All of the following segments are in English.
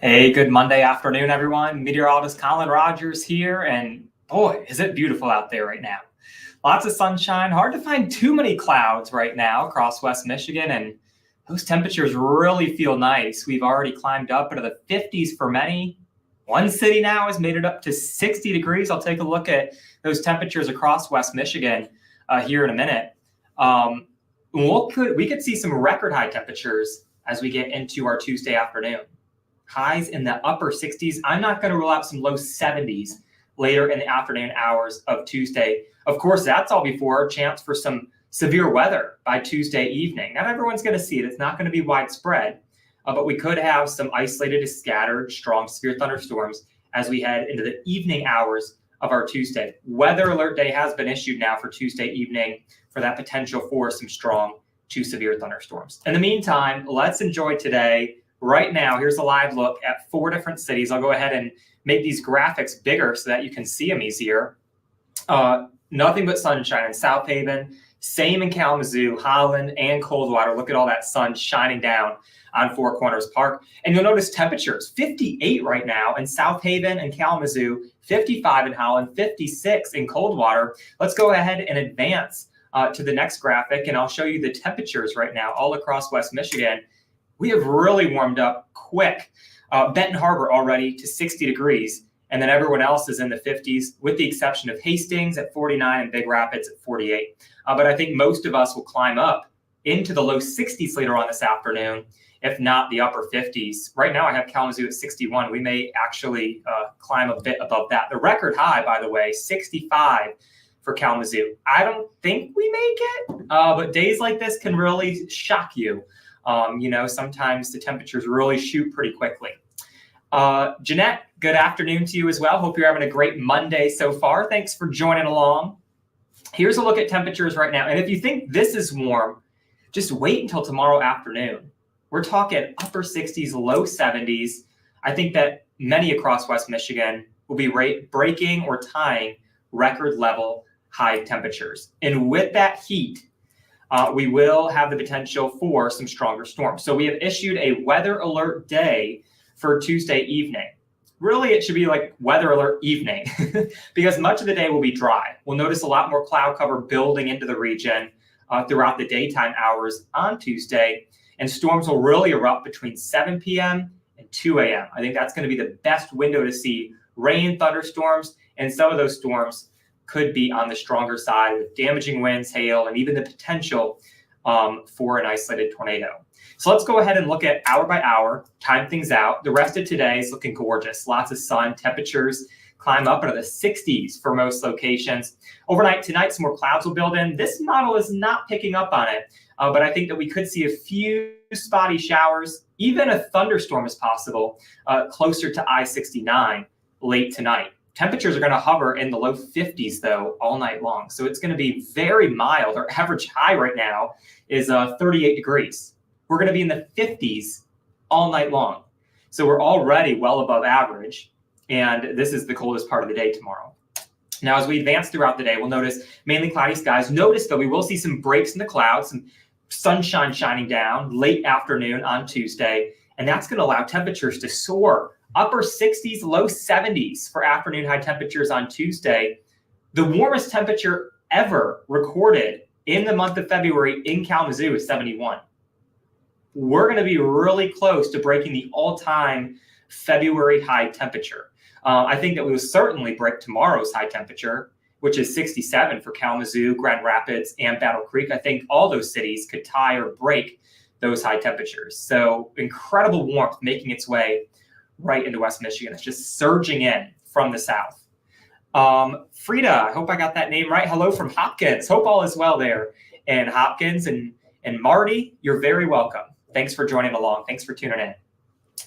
Hey, good Monday afternoon, everyone. Meteorologist Colin Rogers here, and boy, is it beautiful out there right now. Lots of sunshine, hard to find too many clouds right now across West Michigan, and those temperatures really feel nice. We've already climbed up into the 50s for many. One city now has made it up to 60 degrees. I'll take a look at those temperatures across West Michigan here in a minute. We could see some record high temperatures as we get into our Tuesday afternoon. Highs in the upper 60s. I'm not going to rule out some low 70s later in the afternoon hours of Tuesday. Of course, that's all before a chance for some severe weather by Tuesday evening. Not everyone's going to see it. It's not going to be widespread, but we could have some isolated, scattered, strong, severe thunderstorms as we head into the evening hours of our Tuesday. Weather alert day has been issued now for Tuesday evening for that potential for some strong to severe thunderstorms. In the meantime, let's enjoy today. Right now, here's a live look at 4 different cities. I'll go ahead and make these graphics bigger so that you can see them easier. Nothing but sunshine in South Haven, same in Kalamazoo, Holland, and Coldwater. Look at all that sun shining down on Four Corners Park. And you'll notice temperatures, 58 right now in South Haven and Kalamazoo, 55 in Holland, 56 in Coldwater. Let's go ahead and advance to the next graphic, and I'll show you the temperatures right now all across West Michigan. We have really warmed up quick. Benton Harbor already to 60 degrees, and then everyone else is in the 50s, with the exception of Hastings at 49 and Big Rapids at 48. But I think most of us will climb up into the low 60s later on this afternoon, if not the upper 50s. Right now I have Kalamazoo at 61. We may actually climb a bit above that. The record high, by the way, 65 for Kalamazoo. I don't think we make it, but days like this can really shock you. Sometimes the temperatures really shoot pretty quickly. Jeanette, good afternoon to you as well. Hope you're having a great Monday so far. Thanks for joining along. Here's a look at temperatures right now. And if you think this is warm, just wait until tomorrow afternoon. We're talking upper 60s, low 70s. I think that many across West Michigan will be breaking or tying record level high temperatures. And with that heat, we will have the potential for some stronger storms. So we have issued a weather alert day for Tuesday evening. Really, it should be like weather alert evening because much of the day will be dry. We'll notice a lot more cloud cover building into the region throughout the daytime hours on Tuesday, and storms will really erupt between 7 p.m. and 2 a.m. I think that's going to be the best window to see rain, thunderstorms, and some of those storms could be on the stronger side with damaging winds, hail, and even the potential for an isolated tornado. So let's go ahead and look at hour by hour, time things out. The rest of today is looking gorgeous. Lots of sun, temperatures climb up into the 60s for most locations. Overnight tonight, some more clouds will build in. This model is not picking up on it, but I think that we could see a few spotty showers. Even a thunderstorm is possible closer to I-69 late tonight. Temperatures are going to hover in the low 50s, though, all night long. So it's going to be very mild. Our average high right now is 38 degrees. We're going to be in the 50s all night long. So we're already well above average. And this is the coldest part of the day tomorrow. Now, as we advance throughout the day, we'll notice mainly cloudy skies. Notice, though, we will see some breaks in the clouds, some sunshine shining down late afternoon on Tuesday. And that's going to allow temperatures to soar. Upper 60s, low 70s for afternoon high temperatures on Tuesday. The warmest temperature ever recorded in the month of February in Kalamazoo is 71. We're going to be really close to breaking the all-time February high temperature. I think that we will certainly break tomorrow's high temperature, which is 67 for Kalamazoo, Grand Rapids, and Battle Creek. I think all those cities could tie or break those high temperatures. So incredible warmth making its way right into West Michigan. It's just surging in from the south. Frida, I hope I got that name right. Hello from Hopkins. Hope all is well there. And Hopkins and Marty, you're very welcome. Thanks for joining along. Thanks for tuning in.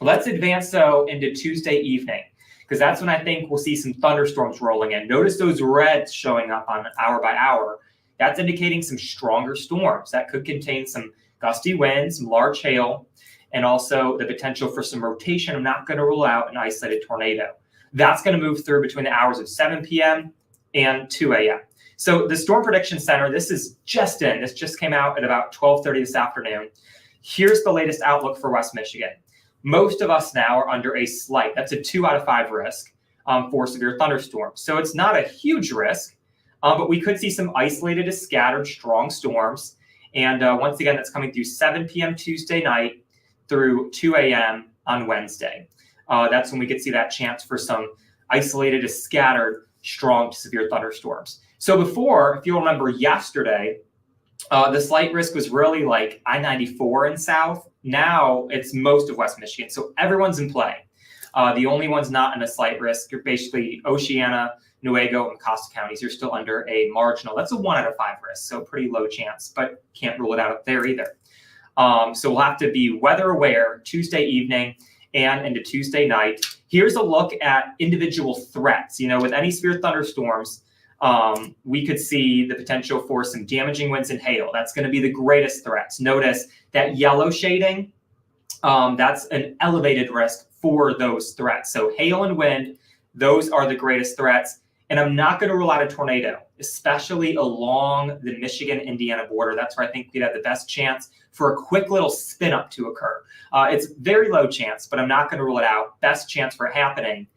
Let's advance, though, into Tuesday evening, because that's when I think we'll see some thunderstorms rolling in. Notice those reds showing up on hour by hour. That's indicating some stronger storms that could contain some gusty winds, some large hail, and also the potential for some rotation. I'm not going to rule out an isolated tornado. That's going to move through between the hours of 7 p.m. and 2 a.m. So the Storm Prediction Center, this is just in. This just came out at about 12:30 this afternoon. Here's the latest outlook for West Michigan. Most of us now are under a slight. That's a 2 out of 5 risk for severe thunderstorms. So it's not a huge risk, but we could see some isolated to scattered strong storms. And once again, that's coming through 7 p.m. Tuesday night through 2 a.m. on Wednesday. That's when we could see that chance for some isolated to scattered strong to severe thunderstorms. So before, if you'll remember yesterday, the slight risk was really like I-94 and south. Now it's most of West Michigan. So everyone's in play. The only ones not in a slight risk are basically Oceana, Newaygo, and Costa counties. You're still under a marginal. That's a 1 out of 5 risk, so pretty low chance, but can't rule it out up there either. So we'll have to be weather aware Tuesday evening and into Tuesday night. Here's a look at individual threats. With any severe thunderstorms, we could see the potential for some damaging winds and hail. That's going to be the greatest threats. Notice that yellow shading, that's an elevated risk for those threats. So hail and wind, those are the greatest threats. And I'm not going to rule out a tornado, especially along the Michigan-Indiana border. That's where I think we'd have the best chance for a quick little spin up to occur. It's very low chance, but I'm not going to rule it out. Best chance for it happening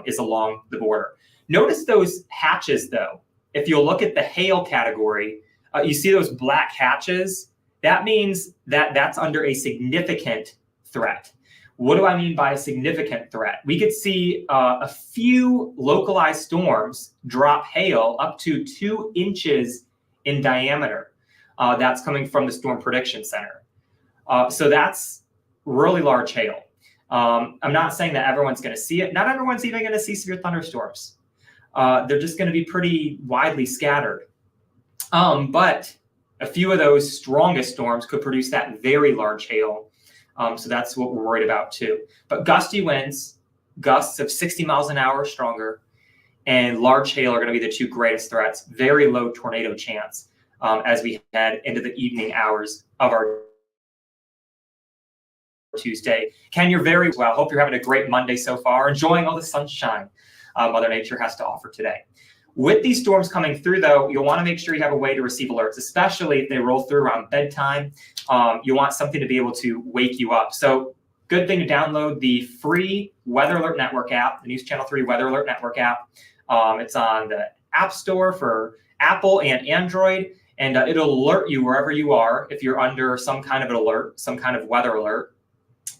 is along the border. Notice those hatches, though. If you'll look at the hail category, you see those black hatches. That means that that's under a significant threat. What do I mean by a significant threat? We could see a few localized storms drop hail up to 2 inches in diameter. That's coming from the Storm Prediction Center. So that's really large hail. I'm not saying that everyone's going to see it. Not everyone's even going to see severe thunderstorms. They're just going to be pretty widely scattered. But a few of those strongest storms could produce that very large hail. So that's what we're worried about too. But gusty winds, gusts of 60 miles an hour or stronger, and large hail are going to be the 2 greatest threats. Very low tornado chance as we head into the evening hours of our Tuesday. Ken, you're very well. Hope you're having a great Monday so far, enjoying all the sunshine Mother Nature has to offer today. With these storms coming through, though, you'll want to make sure you have a way to receive alerts, especially if they roll through around bedtime. You want something to be able to wake you up. So good thing to download the free Weather Alert Network app, the News Channel 3 Weather Alert Network app. It's on the App Store for Apple and Android, and it'll alert you wherever you are if you're under some kind of an alert, some kind of weather alert.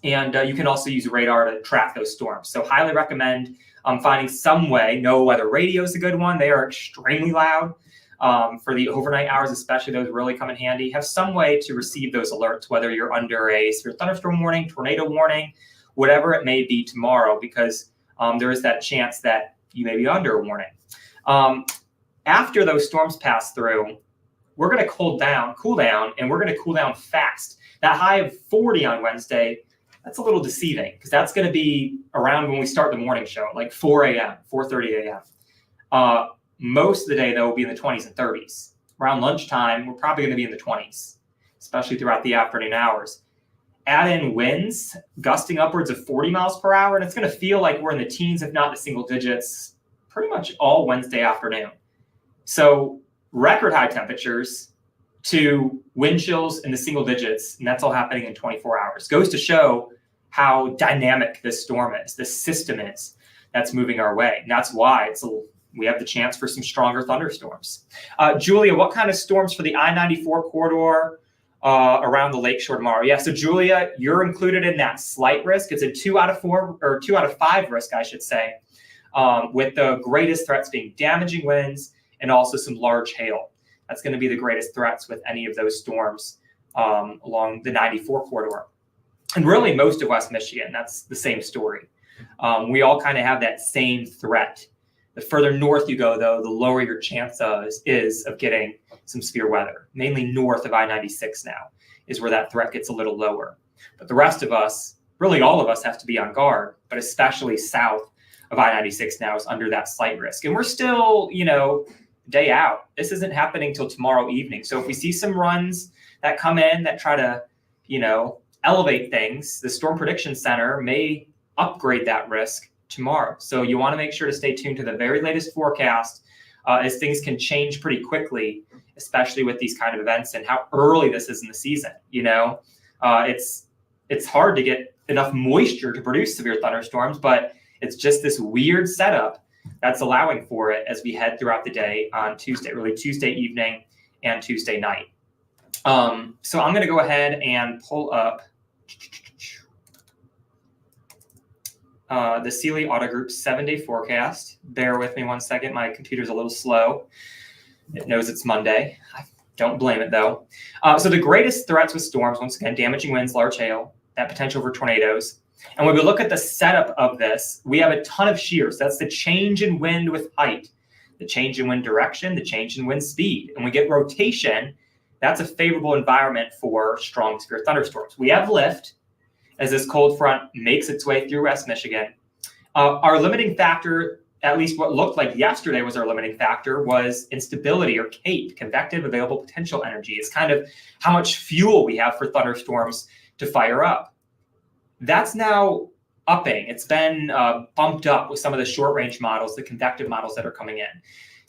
And you can also use radar to track those storms. So highly recommend finding some way. No weather radio is a good one. They are extremely loud for the overnight hours, especially those really come in handy. Have some way to receive those alerts, whether you're under a severe thunderstorm warning, tornado warning, whatever it may be tomorrow, because there is that chance that you may be under a warning. After those storms pass through, we're going to cool down, and we're going to cool down fast. That high of 40 on Wednesday, that's a little deceiving because that's going to be around when we start the morning show, like 4 a.m., 4:30 a.m. Most of the day, though, will be in the 20s and 30s. Around lunchtime, we're probably going to be in the 20s, especially throughout the afternoon hours. Add in winds gusting upwards of 40 miles per hour, and it's going to feel like we're in the teens, if not the single digits, pretty much all Wednesday afternoon. So record high temperatures to wind chills in the single digits, and that's all happening in 24 hours. Goes to show how dynamic this storm is, this system is that's moving our way. And that's why we have the chance for some stronger thunderstorms. Julia, what kind of storms for the I-94 corridor around the lakeshore tomorrow? Yeah, so Julia, you're included in that slight risk. It's a 2 out of 4 or 2 out of 5 risk, I should say, with the greatest threats being damaging winds and also some large hail. That's going to be the greatest threats with any of those storms along the 94 corridor. And really most of West Michigan, that's the same story. We all kind of have that same threat. The further north you go, though, the lower your chance is of getting some severe weather. Mainly north of I-96 now is where that threat gets a little lower. But the rest of us, really all of us, have to be on guard, but especially south of I-96 now is under that slight risk. And we're still, day out. This isn't happening till tomorrow evening. So if we see some runs that come in that try to, elevate things, the Storm Prediction Center may upgrade that risk tomorrow. So you want to make sure to stay tuned to the very latest forecast as things can change pretty quickly, especially with these kind of events and how early this is in the season. It's hard to get enough moisture to produce severe thunderstorms, but it's just this weird setup that's allowing for it as we head throughout the day on Tuesday, really Tuesday evening and Tuesday night. So I'm going to go ahead and pull up the Sealy Auto Group 7-day forecast. Bear with me one second. My computer's a little slow. It knows it's Monday. I don't blame it, though. So the greatest threats with storms, once again, damaging winds, large hail, that potential for tornadoes. And when we look at the setup of this, we have a ton of shears. That's the change in wind with height, the change in wind direction, the change in wind speed. And we get rotation. That's a favorable environment for strong severe thunderstorms. We have lift as this cold front makes its way through West Michigan. Our limiting factor, at least what looked like yesterday was our limiting factor, was instability, or CAPE, convective available potential energy. It's kind of how much fuel we have for thunderstorms to fire up. That's now upping. It's been bumped up with some of the short range models, the convective models that are coming in.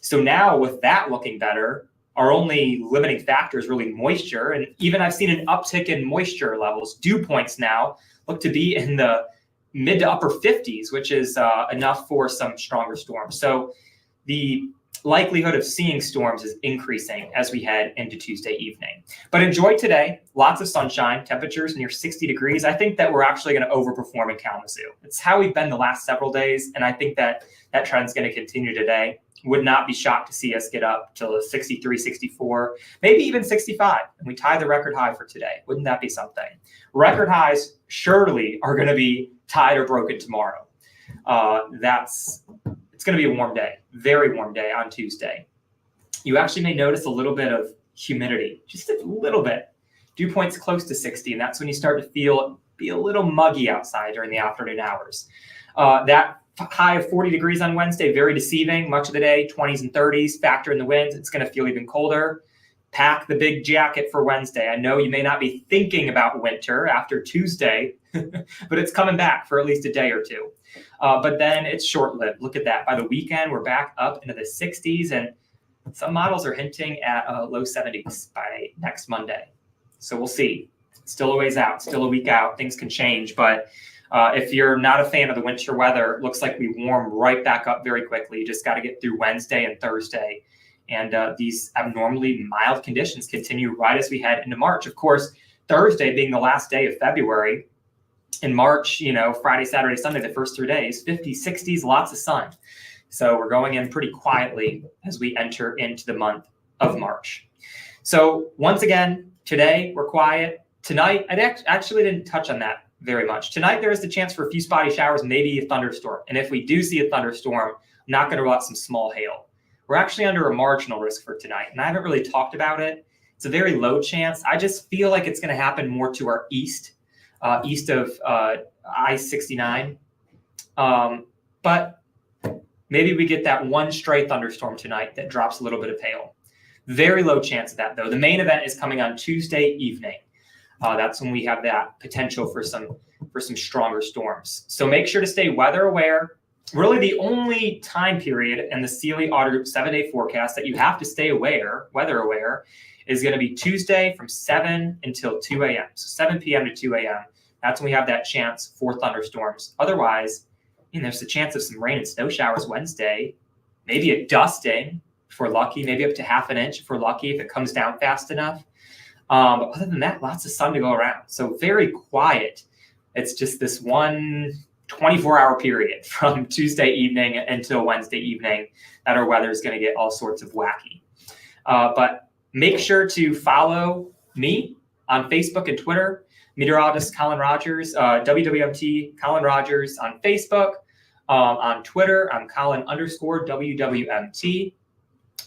So now with that looking better, our only limiting factor is really moisture. And even I've seen an uptick in moisture levels. Dew points now look to be in the mid to upper 50s, which is enough for some stronger storms. So the likelihood of seeing storms is increasing as we head into Tuesday evening. But enjoy today. Lots of sunshine, temperatures near 60 degrees. I think that we're actually going to overperform in Kalamazoo. It's how we've been the last several days. And I think that that trend is going to continue today. Would not be shocked to see us get up to 63, 64, maybe even 65. And we tie the record high for today. Wouldn't that be something? Record highs surely are going to be tied or broken tomorrow. It's going to be a warm day, very warm day on Tuesday. You actually may notice a little bit of humidity, just a little bit. Dew points close to 60, and that's when you start to be a little muggy outside during the afternoon hours. That high of 40 degrees on Wednesday, very deceiving. Much of the day, 20s and 30s. Factor in the winds, it's going to feel even colder. Pack the big jacket for Wednesday. I know you may not be thinking about winter after Tuesday, but it's coming back for at least a day or two. But then it's short-lived. Look at that. By the weekend, we're back up into the 60s, and some models are hinting at low 70s by next Monday. So we'll see. Still a ways out, still a week out. Things can change, but if you're not a fan of the winter weather, it looks like we warm right back up very quickly. You just got to get through Wednesday and Thursday. And these abnormally mild conditions continue right as we head into March. Of course, Thursday being the last day of February. In March, Friday, Saturday, Sunday, the first 3 days, 50s, 60s, lots of sun. So we're going in pretty quietly as we enter into the month of March. So once again, today we're quiet. Tonight, I actually didn't touch on that very much. Tonight, there is the chance for a few spotty showers, maybe a thunderstorm. And if we do see a thunderstorm, I'm not going to rule out some small hail. We're actually under a marginal risk for tonight, and I haven't really talked about it. It's a very low chance. I just feel like it's going to happen more to our east of I-69. But maybe we get that one stray thunderstorm tonight that drops a little bit of hail. Very low chance of that, though. The main event is coming on Tuesday evening. That's when we have that potential for some stronger storms. So make sure to stay weather aware. Really, the only time period in the Sealy Auto Group 7-day forecast that you have to stay weather aware, is going to be Tuesday from 7 until 2 a.m. So 7 p.m. to 2 a.m. That's when we have that chance for thunderstorms. Otherwise, there's a chance of some rain and snow showers Wednesday, maybe a dusting if we're lucky, maybe up to half an inch if we're lucky, if it comes down fast enough. But other than that, lots of sun to go around. So very quiet. It's just this one 24-hour period from Tuesday evening until Wednesday evening that our weather is going to get all sorts of wacky. But make sure to follow me on Facebook and Twitter, meteorologist Colin Rogers, WWMT Colin Rogers on Facebook. On Twitter, I'm Colin_WWMT.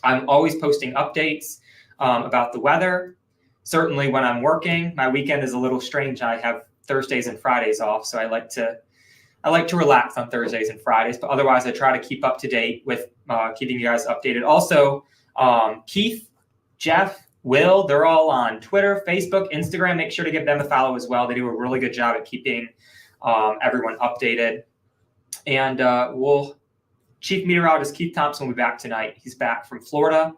I'm always posting updates about the weather. Certainly when I'm working, my weekend is a little strange. I have Thursdays and Fridays off, so I like to relax on Thursdays and Fridays, but otherwise I try to keep up to date with keeping you guys updated. Also, Keith, Jeff, Will, they're all on Twitter, Facebook, Instagram. Make sure to give them a follow as well. They do a really good job at keeping everyone updated. And Chief Meteorologist Keith Thompson will be back tonight. He's back from Florida.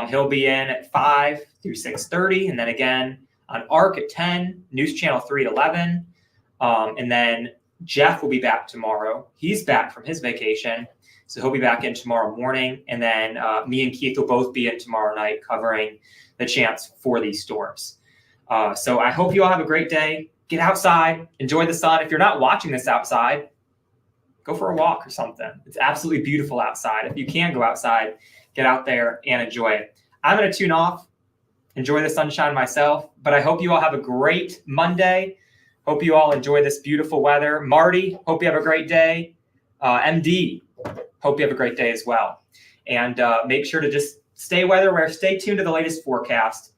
He'll be in at 5 through 6:30, and then again on ARC at 10, News Channel 3 at 11. And then Jeff will be back tomorrow. He's back from his vacation, so he'll be back in tomorrow morning. And then me and Keith will both be in tomorrow night covering the chance for these storms. So I hope you all have a great day. Get outside, enjoy the sun. If you're not watching this outside, go for a walk or something. It's absolutely beautiful outside. If you can go outside, get out there and enjoy it. I'm going to tune off, enjoy the sunshine myself, but I hope you all have a great Monday. Hope you all enjoy this beautiful weather. Marty, hope you have a great day. MD, hope you have a great day as well. And make sure to just stay weather aware, stay tuned to the latest forecast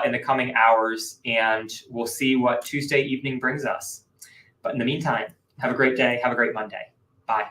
in the coming hours, and we'll see what Tuesday evening brings us. But in the meantime, have a great day. Have a great Monday. Bye.